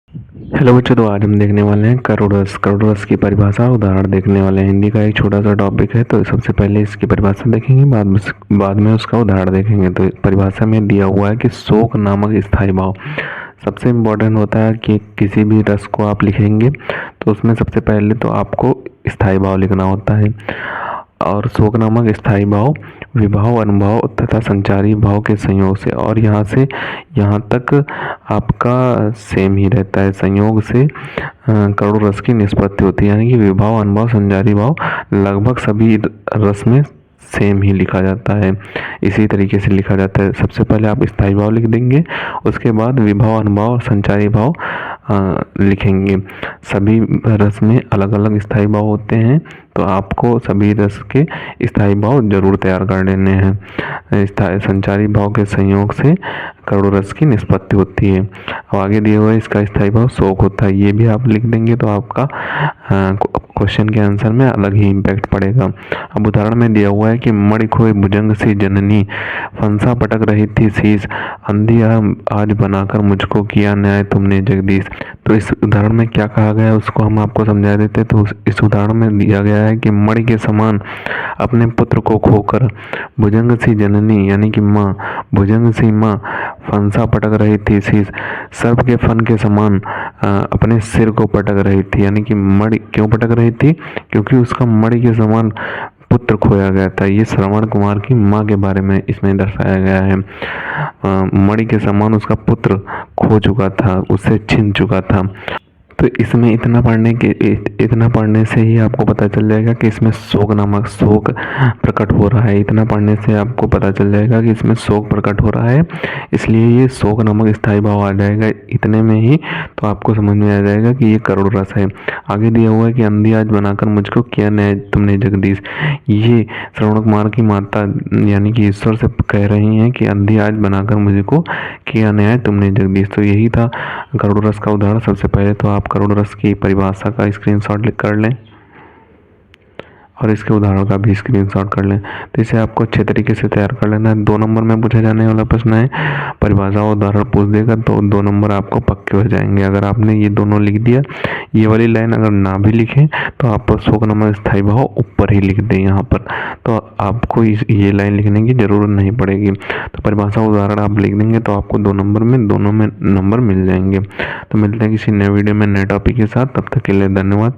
Hello बच्चों, तो आज हम देखने वाले हैं करोड़रस की परिभाषा और उदाहरण देखने वाले हैं। हिंदी का एक छोटा सा टॉपिक है, तो सबसे पहले इसकी परिभाषा देखेंगे, बाद में उसका उदाहरण देखेंगे। तो परिभाषा में दिया हुआ है कि शोक नामक स्थायी भाव सबसे इम्पोर्टेंट होता है कि किसी भी रस को आप लिखेंगे तो उसमें सबसे पहले तो आपको स्थायी भाव लिखना होता है। और शोक नामक स्थायी भाव विभाव, अनुभव तथा संचारी भाव के संयोग से, और यहाँ से यहाँ तक आपका सेम ही रहता है। संयोग से करोड़ रस की निष्पत्ति होती है, यानी कि विभाव, अनुभव, संचारी भाव लगभग सभी रस में सेम ही लिखा जाता है। इसी तरीके से लिखा जाता है। सबसे पहले आप स्थायी भाव लिख देंगे, उसके बाद विभाव, अनुभव और संचारी भाव लिखेंगे। सभी रस में अलग अलग स्थायी भाव होते हैं, तो आपको सभी रस के स्थायी भाव जरूर तैयार कर लेने हैं। संचारी भाव के संयोग से करोड़ रस की निष्पत्ति होती है। अब आगे दिए हुए इसका स्थायी भाव शोक होता है, ये भी आप लिख देंगे तो आपका क्वेश्चन के आंसर में अलग ही इम्पैक्ट पड़ेगा। अब उदाहरण में दिया हुआ है कि मणि खोए भुजंग सी जननी, फंसा पटक रही थी शीश, अंधी आज बनाकर मुझको किया न्याय तुमने जगदीश। तो इस उदाहरण में क्या कहा गया है उसको हम आपको समझा देते। तो इस उदाहरण में दिया गया है कि मणि के समान अपने पुत्र को खोकर भुजंग सी जननी यानी कि माँ, भुजंग सी माँ फंसा पटक रही थी शीश, सर्प के फन के समान अपने सिर को पटक रही थी। यानी कि मणि क्यों पटक रही थी? क्योंकि उसका मणि के समान पुत्र खोया गया था। ये श्रवण कुमार की माँ के बारे में इसमें दर्शाया गया है। मणि के समान उसका पुत्र खो चुका था, उससे छिन चुका था। तो इसमें इतना पढ़ने से ही आपको पता चल जाएगा कि इसमें शोक प्रकट हो रहा है। इतना पढ़ने से आपको पता चल जाएगा कि इसमें शोक प्रकट हो रहा है, इसलिए ये शोक नामक स्थायी भाव आ जाएगा। इतने में ही तो आपको समझ में आ जाएगा कि ये करोड़ रस है। आगे दिया हुआ है कि अंधी आज बनाकर मुझको किया न्याय तुमने जगदीश। ये श्रवण कुमार की माता यानी कि ईश्वर से कह रही हैं कि अंधी आज बनाकर मुझको किया न्याय तुमने जगदीश। तो यही था करोड़ रस का उदाहरण। सबसे पहले तो आप करोड़ रस की परिभाषा का स्क्रीनशॉट कर लें और इसके उदाहरण का भी स्क्रीनशॉट कर लें। तो इसे आपको अच्छे तरीके से तैयार कर लेना है। 2 नंबर में पूछा जाने वाला प्रश्न है, परिभाषा और उदाहरण पूछ देगा तो 2 नंबर आपको पक्के हो जाएंगे। अगर आपने ये दोनों लिख दिया, ये वाली लाइन अगर ना भी लिखें तो आप शोक नामक स्थायी भाव ऊपर ही लिख दें यहाँ पर, तो आपको ये लाइन लिखने की जरूरत नहीं पड़ेगी। तो परिभाषा उदाहरण आप लिख देंगे तो आपको 2 नंबर में दोनों में नंबर मिल जाएंगे। तो मिलते हैं किसी नए वीडियो में नए टॉपिक के साथ, तब तक के लिए धन्यवाद।